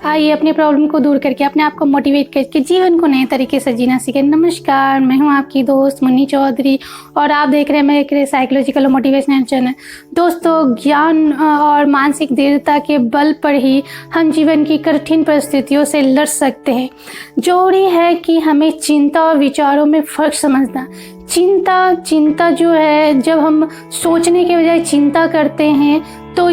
आइए अपनी प्रॉब्लम को दूर करके अपने आप को मोटिवेट करके जीवन को नए तरीके से जीना सीखें। नमस्कार, मैं हूं आपकी दोस्त मुन्नी चौधरी और आप देख रहे हैं मेरे साइकोलॉजिकल और मोटिवेशनल चैनल। दोस्तों, ज्ञान और मानसिक दृढ़ता के बल पर ही हम जीवन की कठिन परिस्थितियों से लड़ सकते हैं। जरूरी है कि हमें चिंता और विचारों में फ़र्क समझना। चिंता जो है, जब हम सोचने के बजाय चिंता करते हैं तो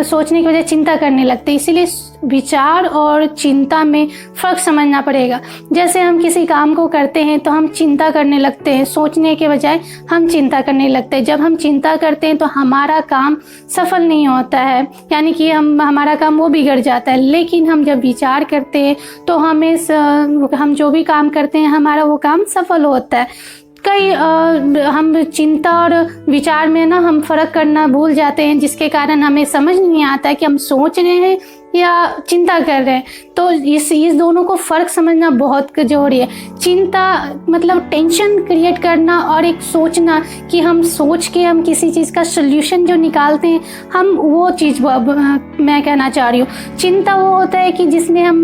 सोचने के बजाय चिंता करने लगते हैं। इसीलिए विचार और चिंता में फ़र्क समझना पड़ेगा। जैसे हम किसी काम को करते हैं तो हम चिंता करने लगते हैं, सोचने के बजाय हम चिंता करने लगते हैं। जब हम चिंता करते हैं तो हमारा काम सफल नहीं होता है, यानी कि हमारा काम वो बिगड़ जाता है। लेकिन हम जब विचार करते हैं तो हम जो भी काम करते हैं हमारा वो काम सफल होता है। हम चिंता और विचार में हम फ़र्क करना भूल जाते हैं, जिसके कारण हमें समझ नहीं आता है कि हम सोच रहे हैं या चिंता कर रहे हैं। तो इस दोनों को फ़र्क समझना बहुत ज़रूरी है। चिंता मतलब टेंशन क्रिएट करना, और एक सोचना कि हम सोच के हम किसी चीज़ का सल्यूशन जो निकालते हैं, हम वो चीज़ मैं कहना चाह रही हूँ। चिंता वो होता है कि जिसमें हम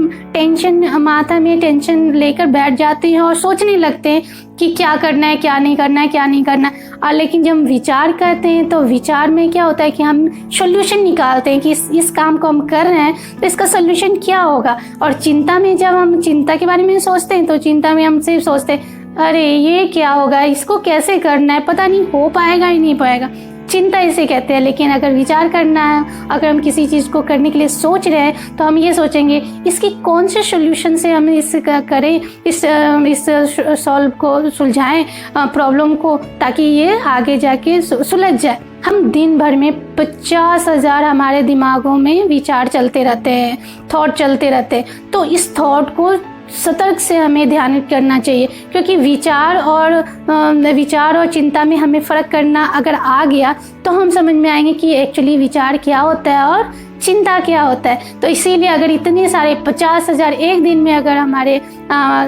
माथा में टेंशन लेकर बैठ जाते हैं और सोचने लगते हैं कि क्या करना है, क्या नहीं करना है, क्या नहीं करना है। और लेकिन जब हम विचार करते हैं तो विचार में क्या होता है कि हम सॉल्यूशन निकालते हैं कि इस काम को हम कर रहे हैं तो इसका सॉल्यूशन क्या होगा। और चिंता में जब हम चिंता के बारे में सोचते हैं तो चिंता में हम सिर्फ सोचते हैं, अरे ये क्या होगा, इसको कैसे करना है, पता नहीं हो पाएगा ही नहीं पाएगा। चिंता इसे कहते हैं। लेकिन अगर विचार करना है, अगर हम किसी चीज़ को करने के लिए सोच रहे हैं तो हम ये सोचेंगे इसकी कौन से सॉल्यूशन से हम करें, इस सॉल्व को सुलझाएं प्रॉब्लम को, ताकि ये आगे जाके सुलझ जाए। हम दिन भर में 50,000 हमारे दिमागों में विचार चलते रहते हैं, थॉट चलते रहते हैं। तो इस थॉट को सतर्क से हमें ध्यान करना चाहिए, क्योंकि विचार और चिंता में हमें फ़र्क करना अगर आ गया तो हम समझ में आएंगे कि एक्चुअली विचार क्या होता है और चिंता क्या होता है। तो इसीलिए अगर इतने सारे 50,000 एक दिन में अगर हमारे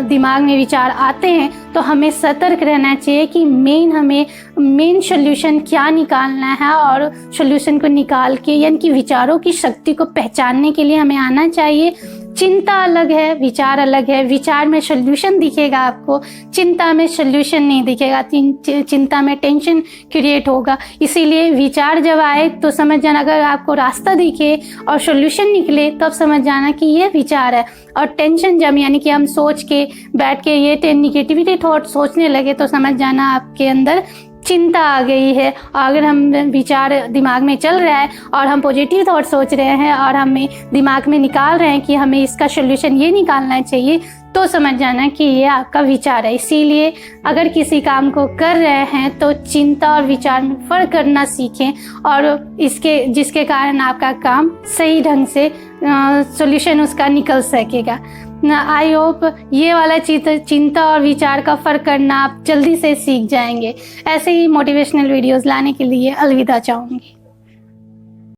दिमाग में विचार आते हैं तो हमें सतर्क रहना चाहिए कि हमें मेन सॉल्यूशन क्या निकालना है, और सॉल्यूशन को निकाल के, यानी कि विचारों की शक्ति को पहचानने के लिए हमें आना चाहिए। चिंता अलग है, विचार अलग है। विचार में सॉल्यूशन दिखेगा आपको, चिंता में सॉल्यूशन नहीं दिखेगा। चिंता में टेंशन क्रिएट होगा। इसीलिए विचार जब आए तो समझ जाना, अगर आपको रास्ता दिखे और सॉल्यूशन निकले तब समझ जाना कि ये विचार है। और टेंशन जब, यानी कि हम सोच के बैठ के ये नेगेटिविटी थॉट सोचने लगे तो समझ जाना आपके अंदर चिंता आ गई है। और अगर हम विचार दिमाग में चल रहा है और हम पॉजिटिव थॉट सोच रहे हैं और हमें दिमाग में निकाल रहे हैं कि हमें इसका सॉल्यूशन ये निकालना चाहिए, तो समझ जाना कि ये आपका विचार है। इसीलिए अगर किसी काम को कर रहे हैं तो चिंता और विचार में फ़र्क करना सीखें, और जिसके कारण आपका काम सही ढंग से सॉल्यूशन उसका निकल सकेगा। आई होप ये वाला चिंता और विचार का फ़र्क करना आप जल्दी से सीख जाएंगे। ऐसे ही मोटिवेशनल वीडियोस लाने के लिए अलविदा चाहूँगी।